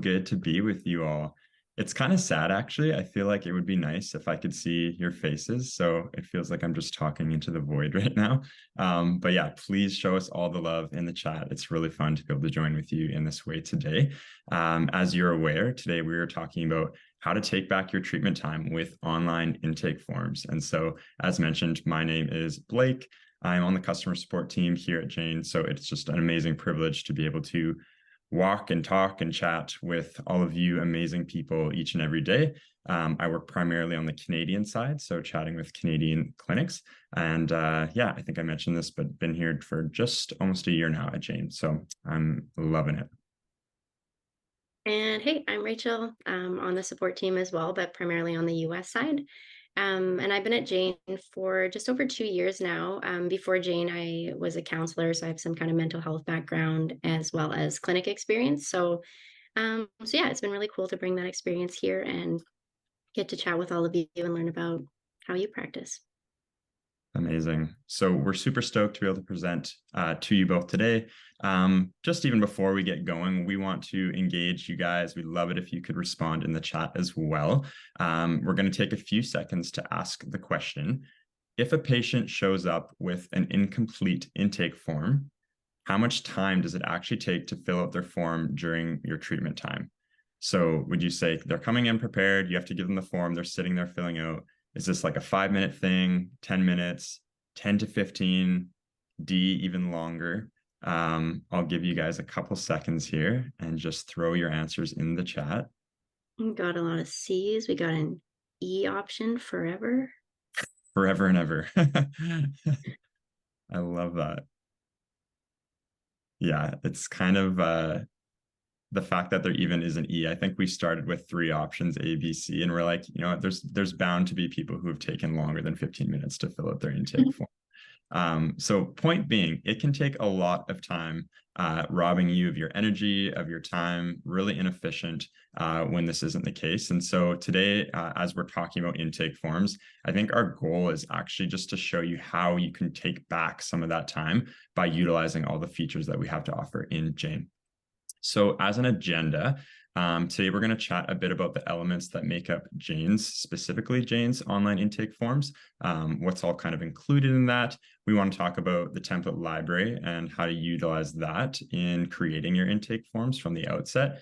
good to be with you all. It's kind of sad, actually. I feel like it would be nice if I could see your faces. So it feels like I'm just talking into the void right now. But yeah, please show us all the love in the chat. It's really fun to be able to join with you in this way today. As you're aware, today we are talking about how to take back your treatment time with online intake forms. And so, as mentioned, my name is Blake. I'm on the customer support team here at Jane. So it's just an amazing privilege to be able to walk and talk and chat with all of you amazing people each and every day. I work primarily on the Canadian side, so chatting with Canadian clinics. And yeah, I think I mentioned this, but been here for just almost a year now at Jane. So I'm loving it. And hey, I'm Rachel, on the support team as well, but primarily on the US side. And I've been at Jane for just over 2 years now. Before Jane, I was a counselor, so I have some kind of mental health background as well as clinic experience. So yeah, it's been really cool to bring that experience here and get to chat with all of you and learn about how you practice. Amazing. So we're super stoked to be able to present to you both today. Just even before we get going, we want to engage you guys. We'd love it if you could respond in the chat as well. We're going to take a few seconds to ask the question. If a patient shows up with an incomplete intake form, how much time does it actually take to fill out their form during your treatment time? So would you say they're coming in prepared, you have to give them the form, they're sitting there filling out? Is this like a 5-minute thing, 10 minutes, 10 to 15, D, even longer? I'll give you guys a couple seconds here and just throw your answers in the chat. We got a lot of C's. We got an E option, forever. Forever and ever. I love that. Yeah, it's kind of the fact that there even is an E. I think we started with 3 options, A, B, C, and we're like, you know what, there's bound to be people who have taken longer than 15 minutes to fill out their intake form. So point being, it can take a lot of time, robbing you of your energy, of your time, really inefficient when this isn't the case. And so today, as we're talking about intake forms, I think our goal is actually just to show you how you can take back some of that time by utilizing all the features that we have to offer in Jane. So as an agenda, today we're going to chat a bit about the elements that make up Jane's, specifically Jane's online intake forms, what's all kind of included in that. We want to talk about the template library and how to utilize that in creating your intake forms from the outset.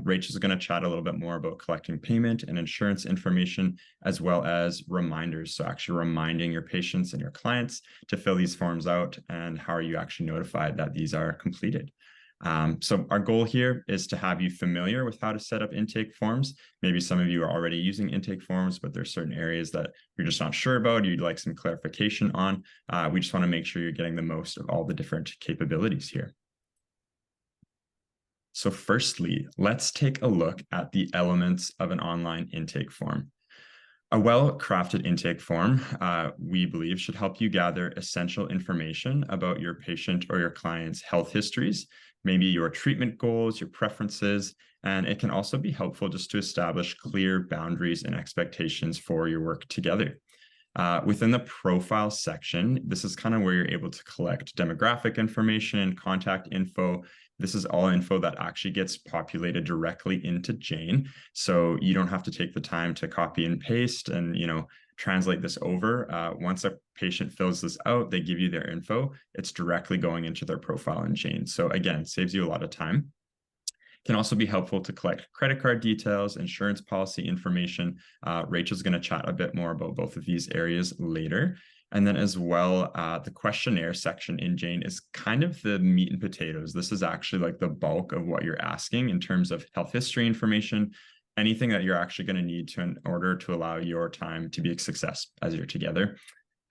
Rachel's going to chat a little bit more about collecting payment and insurance information, as well as reminders. So actually reminding your patients and your clients to fill these forms out, and how are you actually notified that these are completed. So our goal here is to have you familiar with how to set up intake forms. Maybe some of you are already using intake forms, but there's certain areas that you're just not sure about, or you'd like some clarification on. We just want to make sure you're getting the most of all the different capabilities here. So firstly, let's take a look at the elements of an online intake form. A well-crafted intake form, we believe, should help you gather essential information about your patient or your client's health histories, maybe your treatment goals, your preferences, and it can also be helpful just to establish clear boundaries and expectations for your work together. Within the profile section, this is kind of where you're able to collect demographic information, contact info. This is all info that actually gets populated directly into Jane. So you don't have to take the time to copy and paste and, translate this over. Once a patient fills this out, they give you their info. It's directly going into their profile in Jane. So again, saves you a lot of time. Can also be helpful to collect credit card details, insurance policy information. Rachel's going to chat a bit more about both of these areas later. And then as well, the questionnaire section in Jane is kind of the meat and potatoes. This is actually like the bulk of what you're asking in terms of health history information, anything that you're actually going to need to in order to allow your time to be a success as you're together.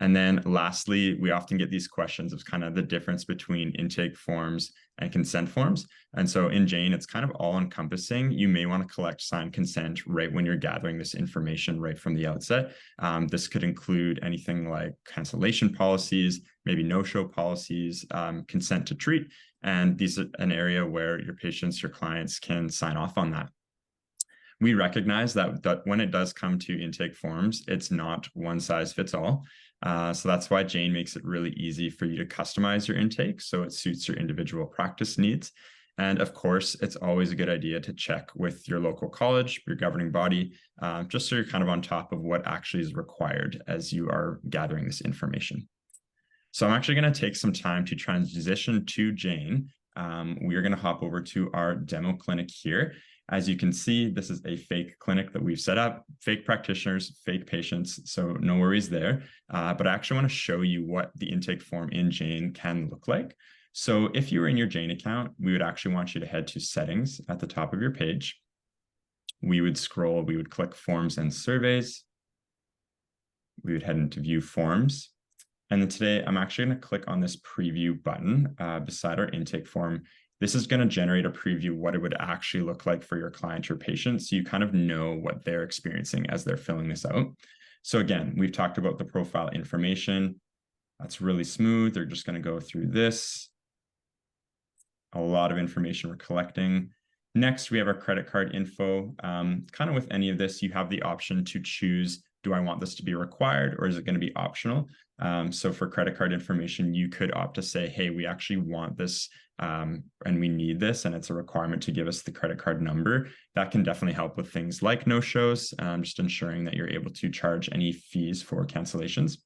And then lastly, we often get these questions of kind of the difference between intake forms and consent forms. And so in Jane, it's kind of all encompassing. You may want to collect signed consent right when you're gathering this information right from the outset. This could include anything like cancellation policies, maybe no-show policies, consent to treat. And these are an area where your patients, your clients can sign off on that. We recognize that when it does come to intake forms, it's not one size fits all. So that's why Jane makes it really easy for you to customize your intake so it suits your individual practice needs. And of course, it's always a good idea to check with your local college, your governing body, just so you're kind of on top of what actually is required as you are gathering this information. So I'm actually going to take some time to transition to Jane. We are going to hop over to our demo clinic here. As you can see, this is a fake clinic that we've set up, fake practitioners, fake patients, so no worries there. But I actually want to show you what the intake form in Jane can look like. So if you were in your Jane account, we would actually want you to head to settings at the top of your page. We would scroll, we would click forms and surveys. We would head into view forms. And then today I'm actually going to click on this preview button beside our intake form. This is going to generate a preview what it would actually look like for your client or patient, so you kind of know what they're experiencing as they're filling this out. So again, we've talked about the profile information. That's really smooth. They're just going to go through this. A lot of information we're collecting. Next, we have our credit card info. Kind of with any of this, you have the option to choose, do I want this to be required or is it going to be optional? So for credit card information, you could opt to say, hey, we actually want this and we need this, and it's a requirement to give us the credit card number. That can definitely help with things like no-shows, just ensuring that you're able to charge any fees for cancellations.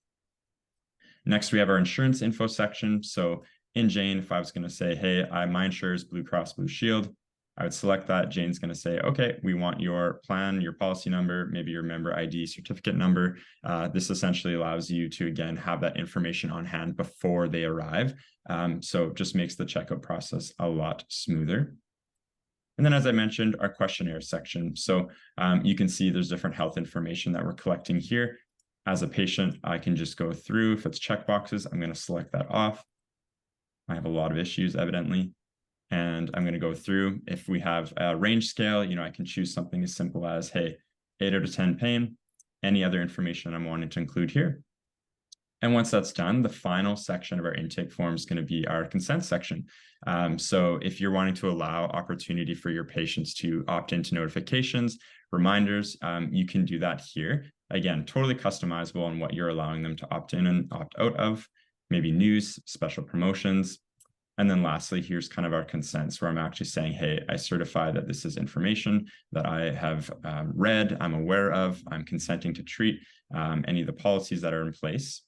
Next, we have our insurance info section. So in Jane, if I was going to say, hey, my insurer is Blue Cross Blue Shield, I would select that. Jane's going to say, okay, we want your plan, your policy number, maybe your member ID certificate number. This essentially allows you to, again, have that information on hand before they arrive. So it just makes the checkout process a lot smoother. And then, as I mentioned, our questionnaire section. So you can see there's different health information that we're collecting here. As a patient, I can just go through. If it's checkboxes, I'm going to select that off. I have a lot of issues, evidently. And I'm going to go through. If we have a range scale, I can choose something as simple as, hey, 8 out of 10 pain, any other information I'm wanting to include here. And once that's done, the final section of our intake form is going to be our consent section. So if you're wanting to allow opportunity for your patients to opt into notifications, reminders, you can do that here. Again, totally customizable on what you're allowing them to opt in and opt out of, maybe news, special promotions. And then lastly, here's kind of our consents where I'm actually saying, hey, I certify that this is information that I have read, I'm aware of, I'm consenting to treat any of the policies that are in place.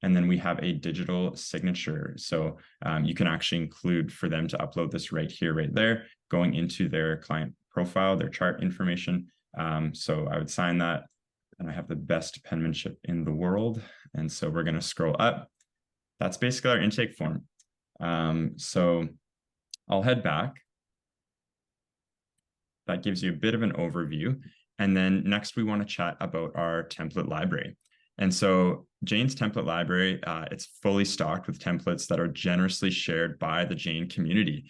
And then we have a digital signature. So you can actually include for them to upload this right here, right there, going into their client profile, their chart information. So I would sign that, and I have the best penmanship in the world. And so we're going to scroll up. That's basically our intake form. So I'll head back. That gives you a bit of an overview. And then next we want to chat about our template library. And so Jane's template library, it's fully stocked with templates that are generously shared by the Jane community.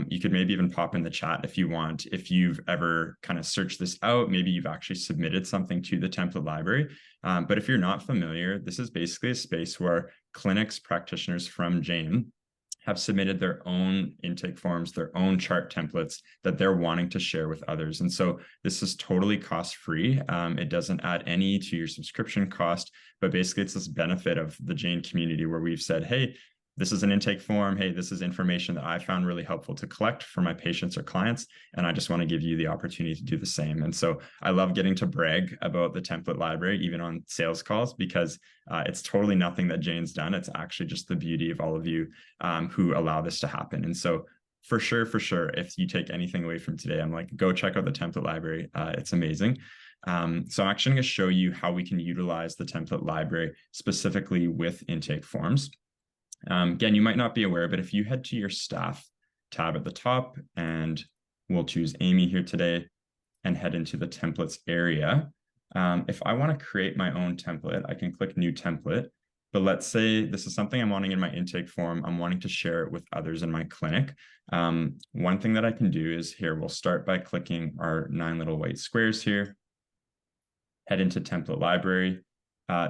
You could maybe even pop in the chat if you want, if you've ever kind of searched this out, maybe you've actually submitted something to the template library. But if you're not familiar, this is basically a space where clinics, practitioners from Jane have submitted their own intake forms, their own chart templates that they're wanting to share with others. And so this is totally cost-free. It doesn't add any to your subscription cost, but basically it's this benefit of the Jane community where we've said, hey, this is an intake form. Hey, this is information that I found really helpful to collect for my patients or clients. And I just want to give you the opportunity to do the same. And so I love getting to brag about the template library, even on sales calls, because it's totally nothing that Jane's done. It's actually just the beauty of all of you who allow this to happen. And so for sure, if you take anything away from today, I'm like, go check out the template library. It's amazing. So I'm actually going to show you how we can utilize the template library specifically with intake forms. Again, you might not be aware, but if you head to your staff tab at the top, and we'll choose Amy here today and head into the templates area. If I want to create my own template, I can click new template. But let's say this is something I'm wanting in my intake form. I'm wanting to share it with others in my clinic. One thing that I can do is here, we'll start by clicking our 9 little white squares here, head into template library.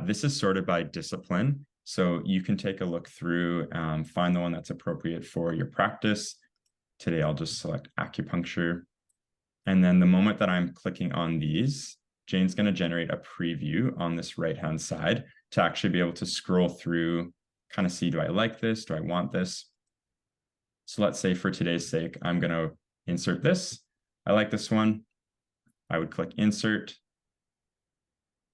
This is sorted by discipline. So you can take a look through, find the one that's appropriate for your practice. Today, I'll just select acupuncture. And then the moment that I'm clicking on these, Jane's going to generate a preview on this right-hand side to actually be able to scroll through, kind of see, do I like this? Do I want this? So let's say for today's sake, I'm going to insert this. I like this one. I would click insert.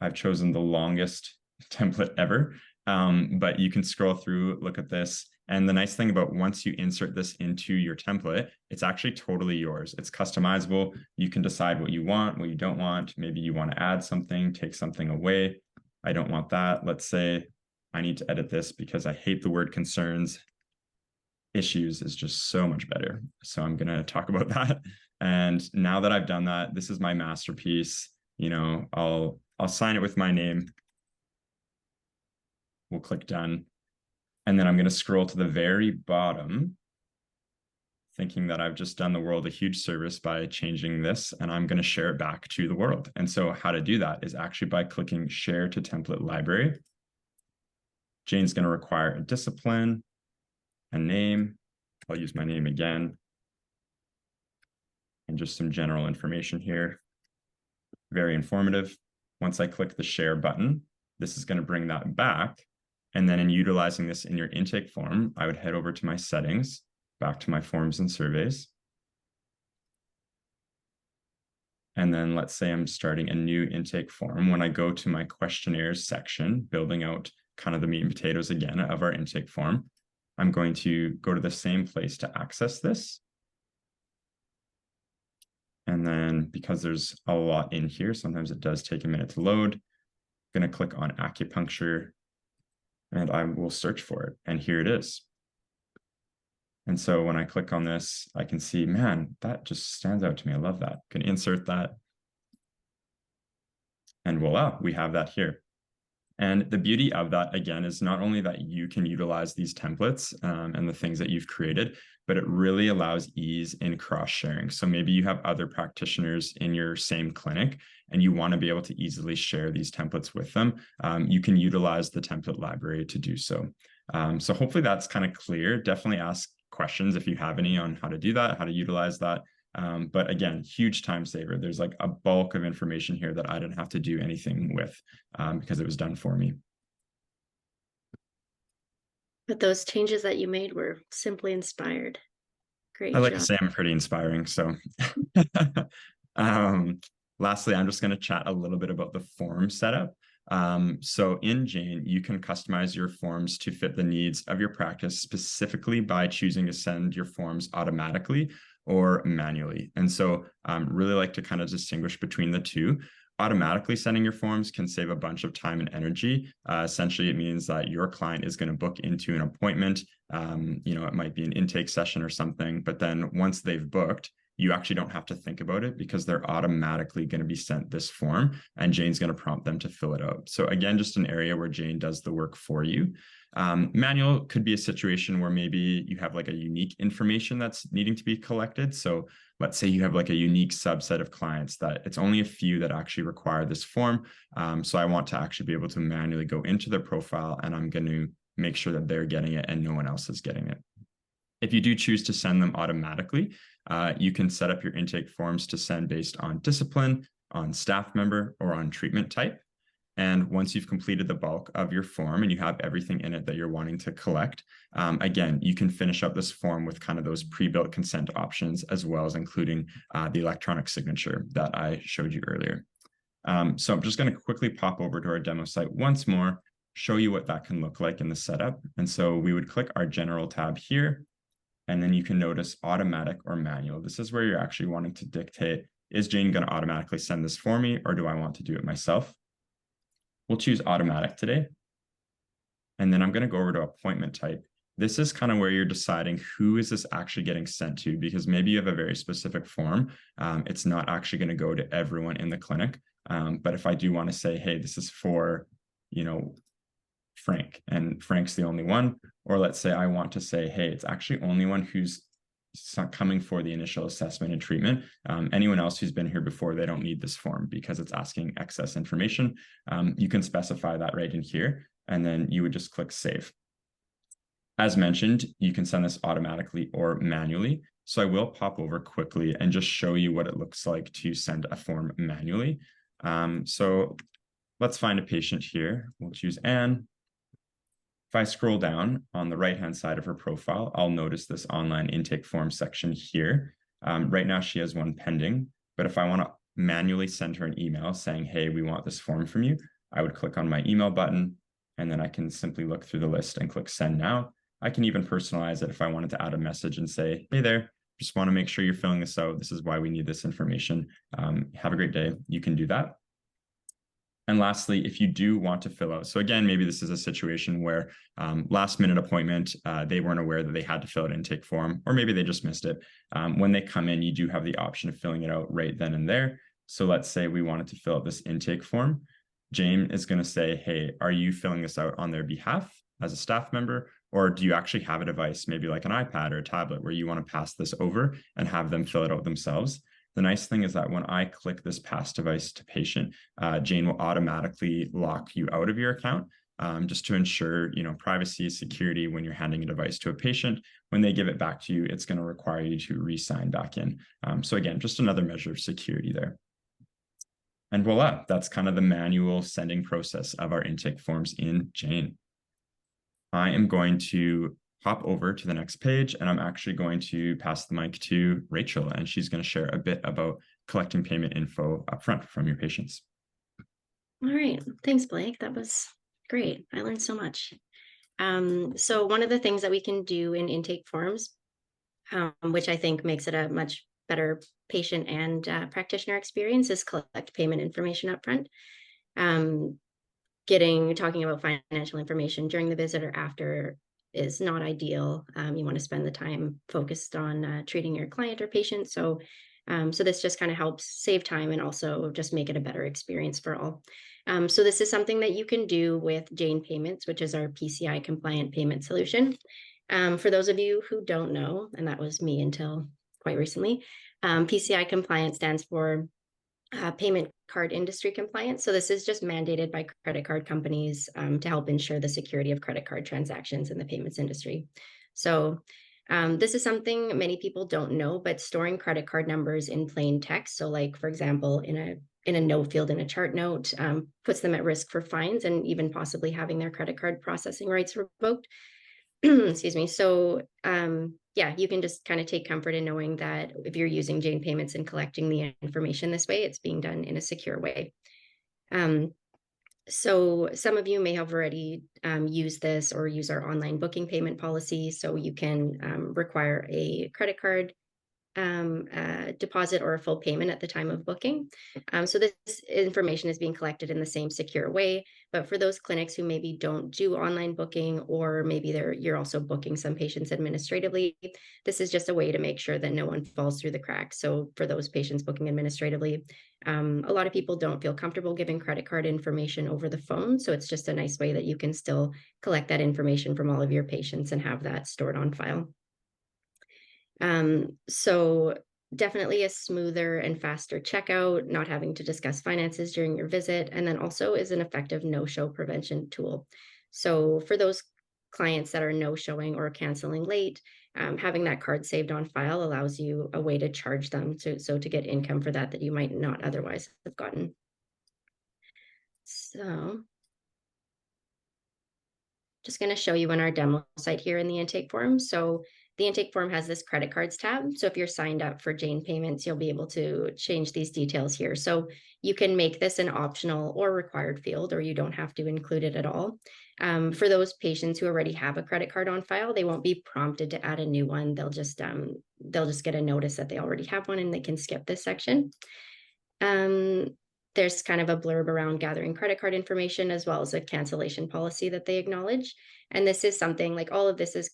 I've chosen the longest template ever, but you can scroll through, look at this. And the nice thing about once you insert this into your template, it's actually totally yours. It's customizable. You can decide what you want, what you don't want. Maybe you want to add something, take something away. I don't want that. Let's say I need to edit this because I hate the word concerns. Issues is just so much better. So I'm going to talk about that. And now that I've done that, this is my masterpiece. You know, I'll sign it with my name. We'll click done. And then I'm going to scroll to the very bottom, thinking that I've just done the world a huge service by changing this, and I'm going to share it back to the world. And so how to do that is actually by clicking share to template library. Jane's going to require a discipline, a name. I'll use my name again, and just some general information here. Very informative. Once I click the share button, this is going to bring that back. And then in utilizing this in your intake form, I would head over to my settings, back to my forms and surveys. And then let's say I'm starting a new intake form. When I go to my questionnaires section, building out kind of the meat and potatoes again of our intake form, I'm going to go to the same place to access this. And then because there's a lot in here, sometimes it does take a minute to load. I'm going to click on acupuncture and I will search for it. And here it is. And so when I click on this, I can see, man, that just stands out to me. I love that. Can insert that. And voila, we have that here. And the beauty of that, again, is not only that you can utilize these templates and the things that you've created, but it really allows ease in cross-sharing. So maybe you have other practitioners in your same clinic and you want to be able to easily share these templates with them. You can utilize the template library to do so. So hopefully that's kind of clear. Definitely ask questions if you have any on how to do that, how to utilize that. But again, huge time saver. There's like a bulk of information here that I didn't have to do anything with because it was done for me. But those changes that you made were simply inspired. Great I like job. to say I'm pretty inspiring. So lastly, I'm just going to chat a little bit about the form setup. So in Jane, you can customize your forms to fit the needs of your practice, specifically by choosing to send your forms automatically or manually. And so really like to kind of distinguish between the two. Automatically sending your forms can save a bunch of time and energy. Essentially, it means that your client is going to book into an appointment. It might be an intake session or something, but then once they've booked, you actually don't have to think about it because they're automatically going to be sent this form and Jane's going to prompt them to fill it out. So again, just an area where Jane does the work for you. Manual could be a situation where maybe you have like a unique information that's needing to be collected. So let's say you have like a unique subset of clients that it's only a few that actually require this form. So I want to actually be able to manually go into their profile and I'm going to make sure that they're getting it and no one else is getting it. If you do choose to send them automatically, you can set up your intake forms to send based on discipline, on staff member, or on treatment type. And once you've completed the bulk of your form and you have everything in it that you're wanting to collect, again, you can finish up this form with kind of those pre-built consent options, as well as including the electronic signature that I showed you earlier. So I'm just going to quickly pop over to our demo site once more, show you what that can look like in the setup. And so we would click our general tab here. And then you can notice automatic or manual. This is where you're actually wanting to dictate, is Jane going to automatically send this for me, or do I want to do it myself? We'll choose automatic today. And then I'm going to go over to appointment type. This is kind of where you're deciding who is this actually getting sent to, because maybe you have a very specific form. It's not actually going to go to everyone in the clinic. But if I do want to say, hey, this is for, Frank, and Frank's the only one, or let's say I want to say, hey, it's actually only one who's coming for the initial assessment and treatment. Anyone else who's been here before, they don't need this form because it's asking excess information. You can specify that right in here, and then you would just click save. As mentioned, you can send this automatically or manually. So I will pop over quickly and just show you what it looks like to send a form manually. So let's find a patient here. We'll choose Anne. If I scroll down on the right-hand side of her profile, I'll notice this online intake form section here. Right now she has one pending, but if I want to manually send her an email saying, hey, we want this form from you, I would click on my email button, and then I can simply look through the list and click send now. I can even personalize it if I wanted to add a message and say, hey there, just want to make sure you're filling this out. This is why we need this information. Have a great day. You can do that. And lastly, if you do want to fill out, so again, maybe this is a situation where last minute appointment, they weren't aware that they had to fill out intake form, or maybe they just missed it. When they come in, you do have the option of filling it out right then and there. So let's say we wanted to fill out this intake form. Jane is going to say, hey, are you filling this out on their behalf as a staff member? Or do you actually have a device, maybe like an iPad or a tablet, where you want to pass this over and have them fill it out themselves? The nice thing is that when I click this pass device to patient, Jane will automatically lock you out of your account, just to ensure, privacy, security when you're handing a device to a patient. When they give it back to you, it's going to require you to re-sign back in. So again, just another measure of security there. And voila, that's kind of the manual sending process of our intake forms in Jane. I am going to hop over to the next page, and I'm actually going to pass the mic to Rachel, and she's going to share a bit about collecting payment info upfront from your patients. All right. Thanks, Blake. That was great. I learned so much. So one of the things that we can do in intake forms, which I think makes it a much better patient and practitioner experience, is collect payment information upfront. Talking about financial information during the visit or after is not ideal. You want to spend the time focused on treating your client or patient. So this just kind of helps save time and also just make it a better experience for all. So this is something that you can do with Jane Payments, which is our PCI compliant payment solution. For those of you who don't know, and that was me until quite recently, PCI compliant stands for payment card industry compliance. So this is just mandated by credit card companies to help ensure the security of credit card transactions in the payments industry. So this is something many people don't know, but storing credit card numbers in plain text, so like, for example, in a no field in a chart note, puts them at risk for fines and even possibly having their credit card processing rights revoked. Excuse me. So you can just kind of take comfort in knowing that if you're using Jane Payments and collecting the information this way, it's being done in a secure way. So some of you may have already used this or use our online booking payment policy. So you can require a credit card deposit or a full payment at the time of booking. So this information is being collected in the same secure way. But for those clinics who maybe don't do online booking, or maybe you're also booking some patients administratively, this is just a way to make sure that no one falls through the cracks. So for those patients booking administratively, a lot of people don't feel comfortable giving credit card information over the phone. So it's just a nice way that you can still collect that information from all of your patients and have that stored on file. So definitely a smoother and faster checkout, not having to discuss finances during your visit, and then also is an effective no-show prevention tool. So for those clients that are no-showing or canceling late, having that card saved on file allows you a way to charge them to get income for that you might not otherwise have gotten. So just going to show you in our demo site here in the intake form. So the intake form has this credit cards tab. So if you're signed up for Jane Payments, you'll be able to change these details here. So you can make this an optional or required field, or you don't have to include it at all. For those patients who already have a credit card on file, they won't be prompted to add a new one. They'll just get a notice that they already have one and they can skip this section. There's kind of a blurb around gathering credit card information, as well as a cancellation policy that they acknowledge. And this is something like all of this is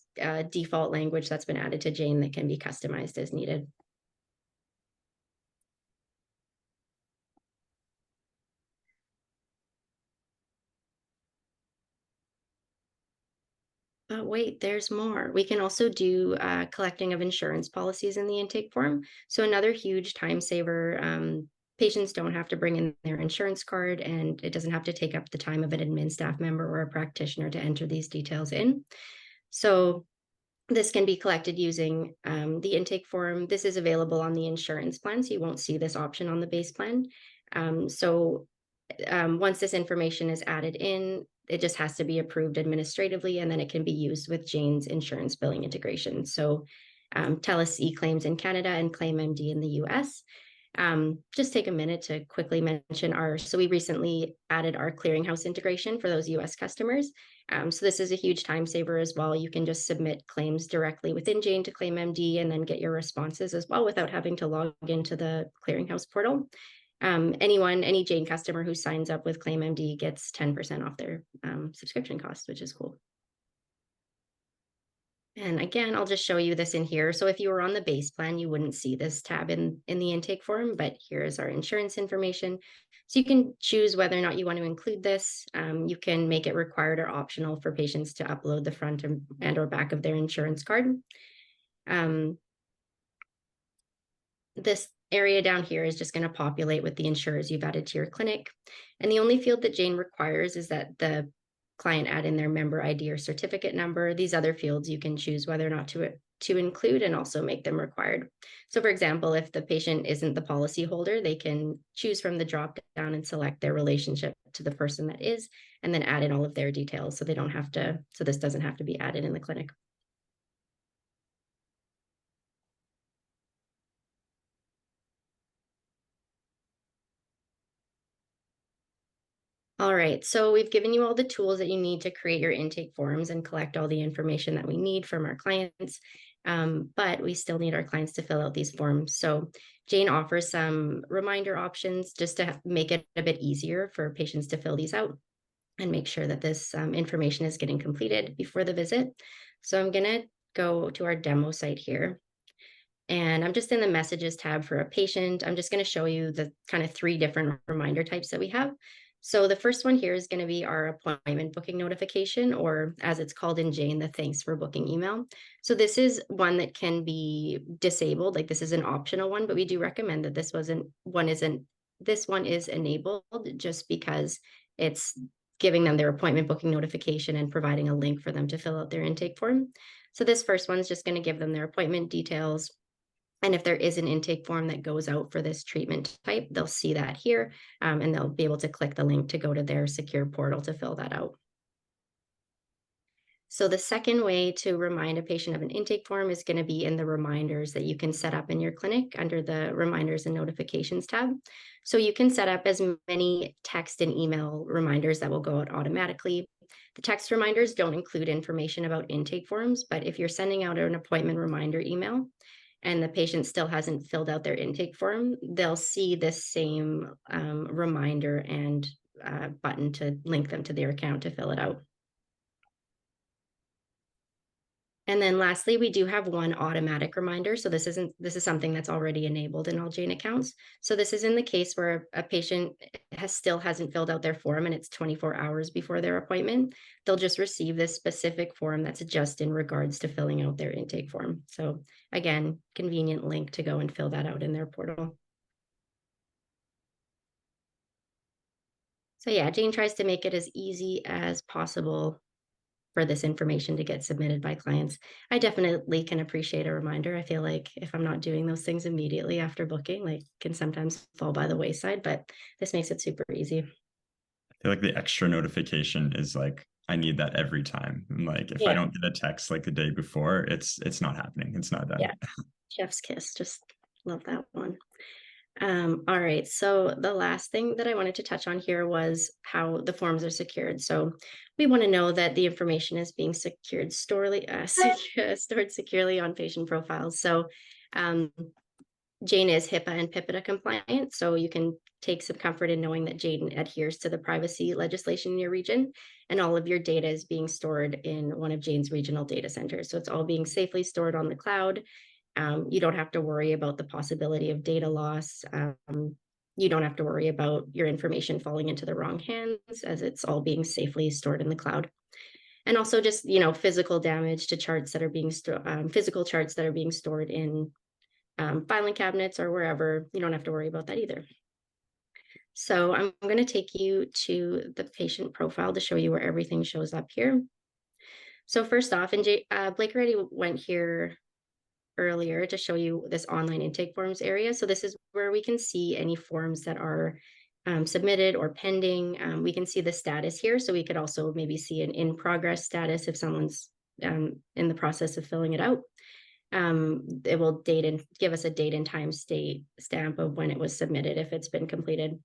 default language that's been added to Jane that can be customized as needed. But wait, there's more. We can also do collecting of insurance policies in the intake form. So another huge time saver. Patients don't have to bring in their insurance card, and it doesn't have to take up the time of an admin staff member or a practitioner to enter these details in. So this can be collected using the intake form. This is available on the insurance plan, so you won't see this option on the base plan. Once this information is added in, it just has to be approved administratively, and then it can be used with Jane's insurance billing integration. So TELUS eClaims in Canada and ClaimMD in the US. Just take a minute to quickly mention so we recently added our clearinghouse integration for those US customers. So this is a huge time saver as well. You can just submit claims directly within Jane to ClaimMD and then get your responses as well without having to log into the clearinghouse portal. Any Jane customer who signs up with ClaimMD gets 10% off their subscription cost, which is cool. And again, I'll just show you this in here. So if you were on the base plan, you wouldn't see this tab in the intake form, but here's our insurance information. So you can choose whether or not you want to include this. You can make it required or optional for patients to upload the front and or back of their insurance card. This area down here is just going to populate with the insurers you've added to your clinic. And the only field that Jane requires is that the client add in their member ID or certificate number. These other fields you can choose whether or not to include and also make them required. So for example, if the patient isn't the policy holder, they can choose from the drop down and select their relationship to the person that is, and then add in all of their details so this doesn't have to be added in the clinic. All right, so we've given you all the tools that you need to create your intake forms and collect all the information that we need from our clients, but we still need our clients to fill out these forms. So Jane offers some reminder options just to make it a bit easier for patients to fill these out and make sure that this information is getting completed before the visit. So I'm gonna go to our demo site here. And I'm just in the messages tab for a patient. I'm just going to show you the kind of 3 different reminder types that we have. So the first one here is going to be our appointment booking notification, or as it's called in Jane, the thanks for booking email. So this is one that can be disabled, like this is an optional one, but we do recommend that this one is enabled just because it's giving them their appointment booking notification and providing a link for them to fill out their intake form. So this first one is just going to give them their appointment details. And if there is an intake form that goes out for this treatment type, they'll see that here, and they'll be able to click the link to go to their secure portal to fill that out. So the second way to remind a patient of an intake form is going to be in the reminders that you can set up in your clinic under the reminders and notifications tab. So you can set up as many text and email reminders that will go out automatically. The text reminders don't include information about intake forms, but if you're sending out an appointment reminder email, and the patient still hasn't filled out their intake form, they'll see this same reminder and button to link them to their account to fill it out. And then lastly, we do have one automatic reminder. So this is something that's already enabled in all Jane accounts. So this is in the case where a patient still hasn't filled out their form and it's 24 hours before their appointment. They'll just receive this specific form that's just in regards to filling out their intake form. So again, convenient link to go and fill that out in their portal. So yeah, Jane tries to make it as easy as possible for this information to get submitted by clients. I definitely can appreciate a reminder. I feel like if I'm not doing those things immediately after booking, like can sometimes fall by the wayside, but this makes it super easy. I feel like the extra notification is like, I need that every time. Like if I don't get a text like the day before, it's not happening. It's not done. Yeah. Chef's kiss. Just love that one. All right. So the last thing that I wanted to touch on here was how the forms are secured. So we want to know that the information is being stored securely on patient profiles. So Jane is HIPAA and PIPEDA compliant. So you can take some comfort in knowing that Jane adheres to the privacy legislation in your region, and all of your data is being stored in one of Jane's regional data centers. So it's all being safely stored on the cloud. You don't have to worry about the possibility of data loss. You don't have to worry about your information falling into the wrong hands, as it's all being safely stored in the cloud. And also just, physical damage to charts that are being physical charts that are being stored in filing cabinets or wherever. You don't have to worry about that either. So I'm going to take you to the patient profile to show you where everything shows up here. So first off, and Blake already went here earlier to show you this online intake forms area. So this is where we can see any forms that are submitted or pending. We can see the status here. So we could also maybe see an in progress status if someone's in the process of filling it out. It will date and give us a date and time stamp of when it was submitted if it's been completed.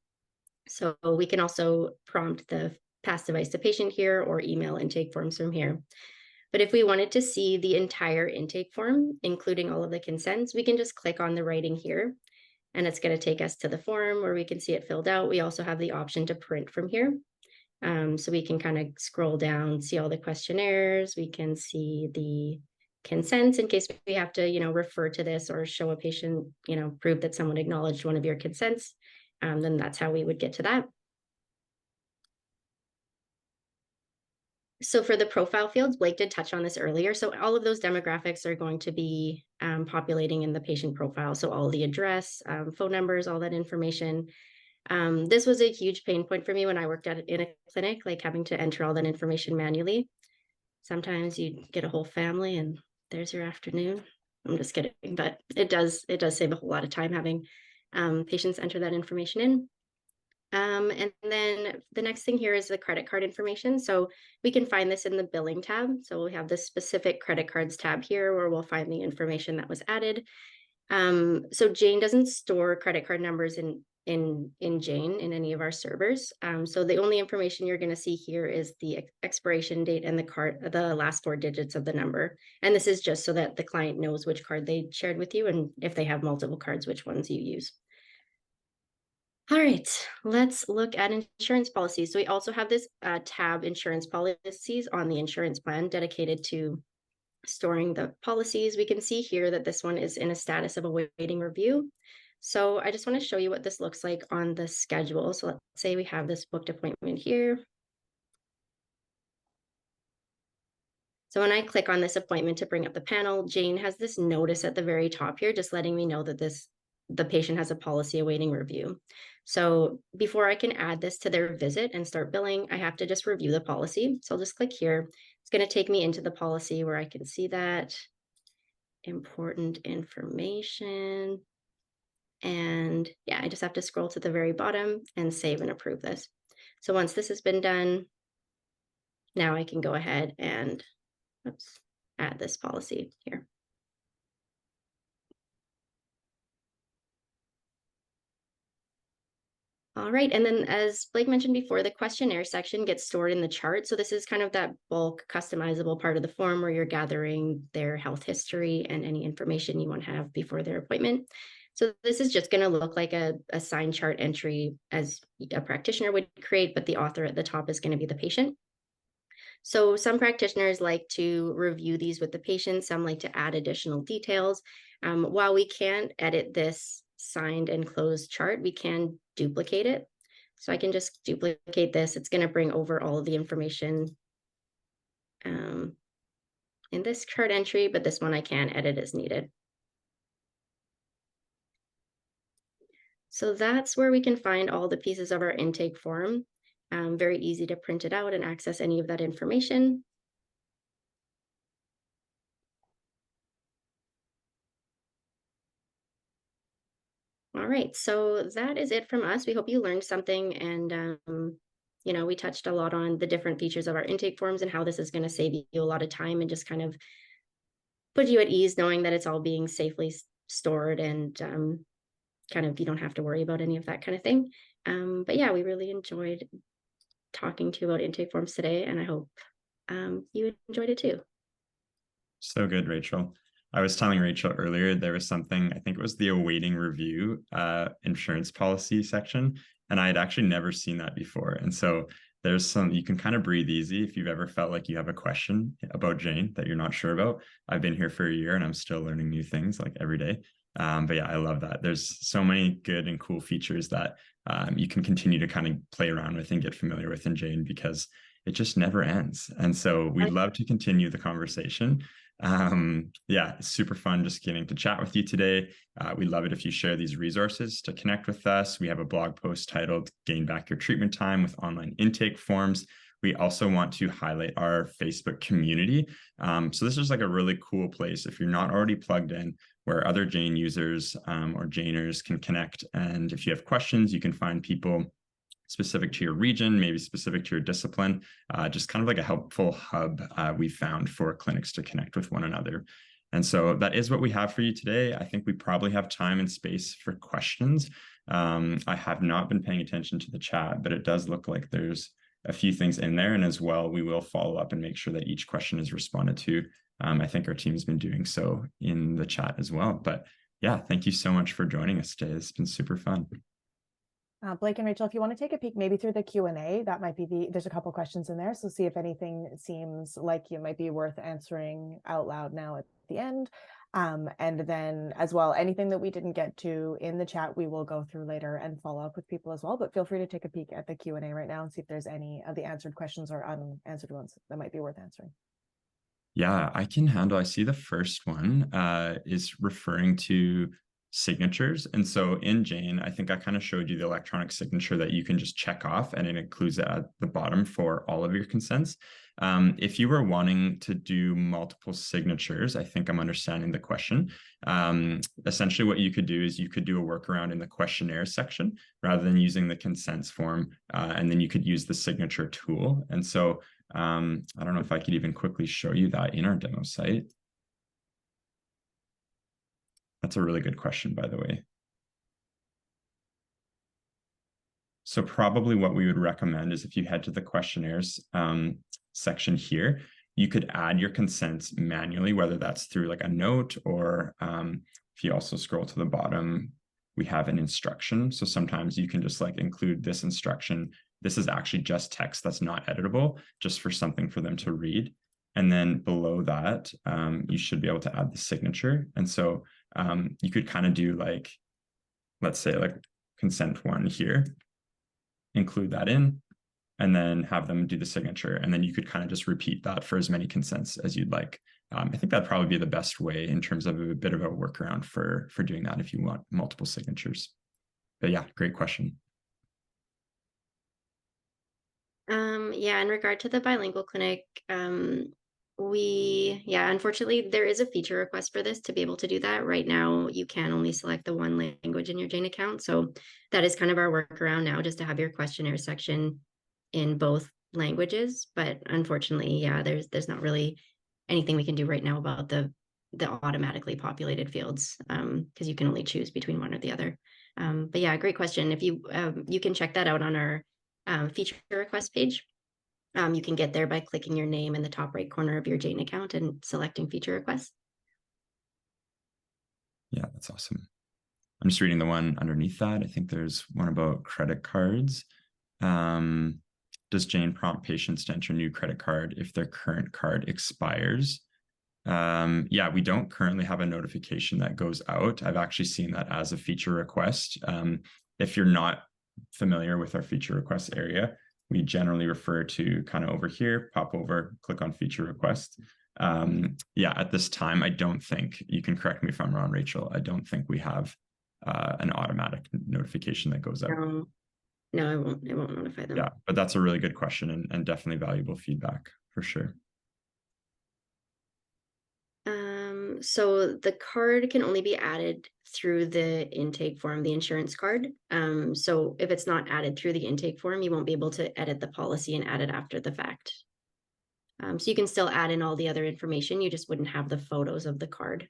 So we can also prompt the pass device to patient here or email intake forms from here. But if we wanted to see the entire intake form, including all of the consents, we can just click on the writing here, and it's going to take us to the form where we can see it filled out. We also have the option to print from here. So we can kind of scroll down, see all the questionnaires. We can see the consents in case we have to, refer to this or show a patient, prove that someone acknowledged one of your consents. Then that's how we would get to that. So for the profile fields, Blake did touch on this earlier. So all of those demographics are going to be populating in the patient profile. So all the address, phone numbers, all that information. This was a huge pain point for me when I worked in a clinic, like having to enter all that information manually. Sometimes you get a whole family and there's your afternoon. I'm just kidding, but it does save a whole lot of time having patients enter that information in. And then the next thing here is the credit card information. So we can find this in the billing tab. So we have this specific credit cards tab here where we'll find the information that was added. So Jane doesn't store credit card numbers in Jane in any of our servers. So the only information you're going to see here is the expiration date and the last 4 digits of the number. And this is just so that the client knows which card they shared with you, and if they have multiple cards, which ones you use. All right, let's look at insurance policies. So we also have this tab, insurance policies, on the insurance plan dedicated to storing the policies. We can see here that this one is in a status of awaiting review. So I just want to show you what this looks like on the schedule. So let's say we have this booked appointment here. So when I click on this appointment to bring up the panel, Jane has this notice at the very top here, just letting me know that the patient has a policy awaiting review. So before I can add this to their visit and start billing, I have to just review the policy. So I'll just click here. It's going to take me into the policy where I can see that important information. And yeah, I just have to scroll to the very bottom and save and approve this. So once this has been done, now I can go ahead and add this policy here. All right, and then as Blake mentioned before, the questionnaire section gets stored in the chart. So this is kind of that bulk customizable part of the form where you're gathering their health history and any information you want to have before their appointment. So this is just going to look like a sign chart entry as a practitioner would create, but the author at the top is going to be the patient. So some practitioners like to review these with the patient. Some like to add additional details. While we can't edit this signed and closed chart, we can duplicate it. So I can just duplicate this. It's going to bring over all of the information in this chart entry, but this one I can edit as needed. So that's where we can find all the pieces of our intake form. Very easy to print it out and access any of that information. All right, so that is it from us. We hope you learned something, and we touched a lot on the different features of our intake forms and how this is going to save you a lot of time and just kind of put you at ease knowing that it's all being safely stored and kind of you don't have to worry about any of that kind of thing. But yeah, we really enjoyed talking to you about intake forms today, and I hope you enjoyed it too. So good, Rachel. I was telling Rachel earlier, there was something, I think it was the awaiting review insurance policy section, and I had actually never seen that before. And so there's you can kind of breathe easy if you've ever felt like you have a question about Jane that you're not sure about. I've been here for a year and I'm still learning new things like every day. But yeah, I love that. There's so many good and cool features that you can continue to kind of play around with and get familiar with in Jane because it just never ends. And so we'd love to continue the conversation. Yeah, it's super fun just getting to chat with you today. We'd love it if you share these resources to connect with us. We have a blog post titled Gain Back Your Treatment Time with Online Intake Forms. We also want to highlight our Facebook community. So this is like a really cool place if you're not already plugged in, where other Jane users or Janers can connect. And if you have questions, you can find people specific to your region, maybe specific to your discipline, just kind of like a helpful hub we found for clinics to connect with one another. And so that is what we have for you today. I think we probably have time and space for questions. I have not been paying attention to the chat, but it does look like there's a few things in there. And as well, we will follow up and make sure that each question is responded to. I think our team has been doing so in the chat as well. But yeah, thank you so much for joining us today. It's been super fun. Blake and Rachel, if you want to take a peek maybe through the Q&A, that might be there's a couple questions in there. So see if anything seems like it might be worth answering out loud now at the end. And then as well, anything that we didn't get to in the chat, we will go through later and follow up with people as well. But feel free to take a peek at the Q&A right now and see if there's any of the answered questions or unanswered ones that might be worth answering. Yeah, I can handle. I see the first one is referring to signatures. And so in Jane, I think I kind of showed you the electronic signature that you can just check off, and it includes it at the bottom for all of your consents. If you were wanting to do multiple signatures, I think I'm understanding the question. Essentially what you could do is you could do a workaround in the questionnaire section rather than using the consents form, and then you could use the signature tool. And so I don't know if I could even quickly show you that in our demo site. That's a really good question, by the way. So probably what we would recommend is if you head to the questionnaires section here, you could add your consents manually, whether that's through like a note or if you also scroll to the bottom, we have an instruction. So sometimes you can just like include this instruction. This is actually just text that's not editable, just for something for them to read. And then below that, you should be able to add the signature. And so you could kind of do like, let's say like consent 1 here, include that in, and then have them do the signature. And then you could kind of just repeat that for as many consents as you'd like. I think that'd probably be the best way in terms of a bit of a workaround for doing that if you want multiple signatures. But yeah, great question. Yeah, in regard to the bilingual clinic, unfortunately, there is a feature request for this to be able to do that. Right now, you can only select the one language in your Jane account. So that is kind of our workaround now, just to have your questionnaire section in both languages. But unfortunately, yeah, there's not really anything we can do right now about the automatically populated fields, because you can only choose between one or the other. But yeah, great question. If you can check that out on our feature request page. You can get there by clicking your name in the top right corner of your Jane account and selecting feature requests. Yeah, that's awesome. I'm just reading the one underneath that. I think there's one about credit cards. Does Jane prompt patients to enter a new credit card if their current card expires? Yeah, we don't currently have a notification that goes out. I've actually seen that as a feature request. If you're not familiar with our feature request area, we generally refer to kind of over here, pop over, click on feature request. Yeah, at this time, I don't think, you can correct me if I'm wrong, Rachel, I don't think we have an automatic notification that goes out. No, it won't notify them. Yeah, but that's a really good question and definitely valuable feedback for sure. So the card can only be added through the intake form, the insurance card. So if it's not added through the intake form, you won't be able to edit the policy and add it after the fact. So you can still add in all the other information, you just wouldn't have the photos of the card.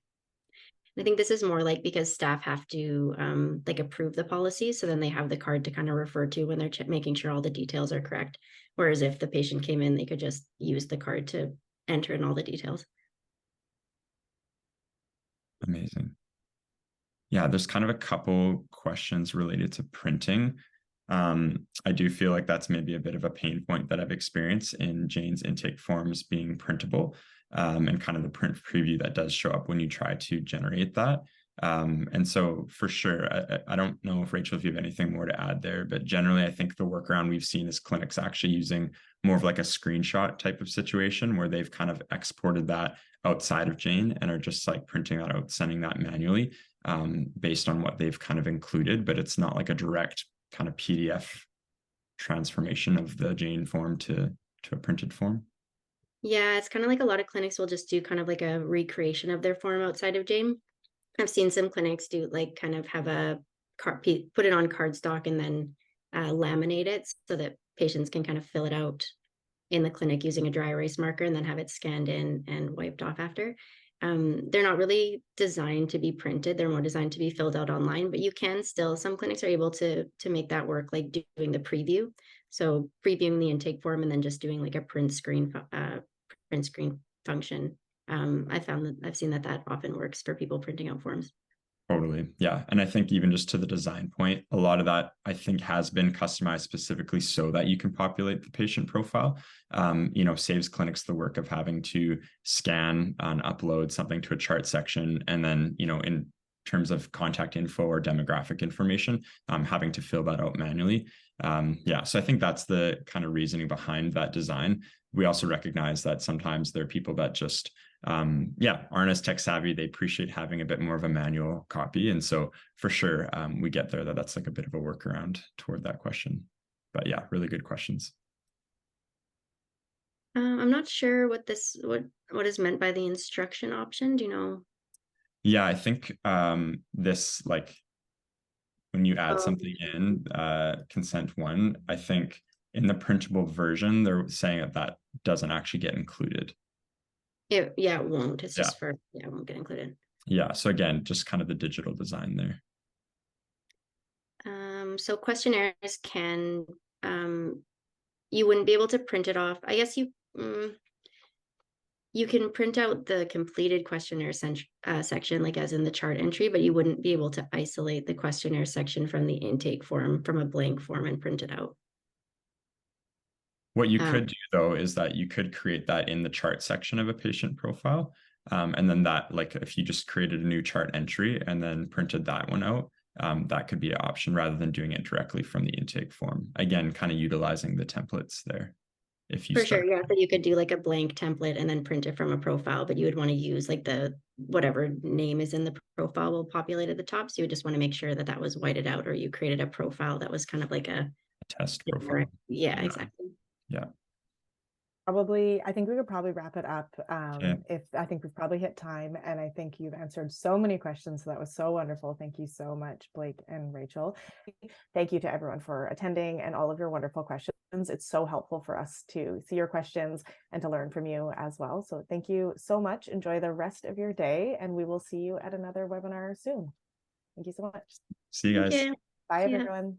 I think this is more like because staff have to like approve the policy, so then they have the card to kind of refer to when they're making sure all the details are correct. Whereas if the patient came in, they could just use the card to enter in all the details. Amazing. Yeah, there's kind of a couple questions related to printing. I do feel like that's maybe a bit of a pain point that I've experienced in Jane's intake forms being printable, and kind of the print preview that does show up when you try to generate that. And so for sure, I don't know if Rachel, if you have anything more to add there, but generally I think the workaround we've seen is clinics actually using more of like a screenshot type of situation where they've kind of exported that outside of Jane and are just like printing that out, sending that manually, based on what they've kind of included, but it's not like a direct kind of PDF transformation of the Jane form to a printed form. Yeah, it's kind of like a lot of clinics will just do kind of like a recreation of their form outside of Jane. I've seen some clinics do like kind of have a card, put it on cardstock and then laminate it so that patients can kind of fill it out in the clinic using a dry erase marker and then have it scanned in and wiped off after. They're not really designed to be printed. They're more designed to be filled out online, but you can still, some clinics are able to make that work, like doing the preview. So previewing the intake form and then just doing like a print screen function. I found that I've seen that often works for people printing out forms. Totally. Yeah. And I think even just to the design point, a lot of that I think has been customized specifically so that you can populate the patient profile. Saves clinics the work of having to scan and upload something to a chart section. And then, in terms of contact info or demographic information, having to fill that out manually. So I think that's the kind of reasoning behind that design. We also recognize that sometimes there are people that just aren't as tech savvy. They appreciate having a bit more of a manual copy. And so for sure, we get there that's like a bit of a workaround toward that question. But yeah, really good questions. I'm not sure what is meant by the instruction option. Do you know? Yeah, I think this, like when you add something in consent 1, I think in the printable version, they're saying that doesn't actually get included. It won't. It's just it won't get included. Yeah. So again, just kind of the digital design there. So questionnaires can, you wouldn't be able to print it off. I guess you can print out the completed questionnaire section, like as in the chart entry, but you wouldn't be able to isolate the questionnaire section from the intake form, from a blank form, and print it out. What you could do though is that you could create that in the chart section of a patient profile. And then that, like if you just created a new chart entry and then printed that one out, that could be an option rather than doing it directly from the intake form. Again, kind of utilizing the templates there. If you For sure, yeah. So you could do like a blank template and then print it from a profile, but you would want to use like the whatever name is in the profile will populate at the top. So you would just want to make sure that that was whited out, or you created a profile that was kind of like a test profile. Yeah, exactly. Yeah. Probably, I think we could probably wrap it up. If I think we've probably hit time, and I think you've answered so many questions. So that was so wonderful. Thank you so much, Blake and Rachel. Thank you to everyone for attending and all of your wonderful questions. It's so helpful for us to see your questions and to learn from you as well. So thank you so much. Enjoy the rest of your day, and we will see you at another webinar soon. Thank you so much. See you guys. Bye, everyone.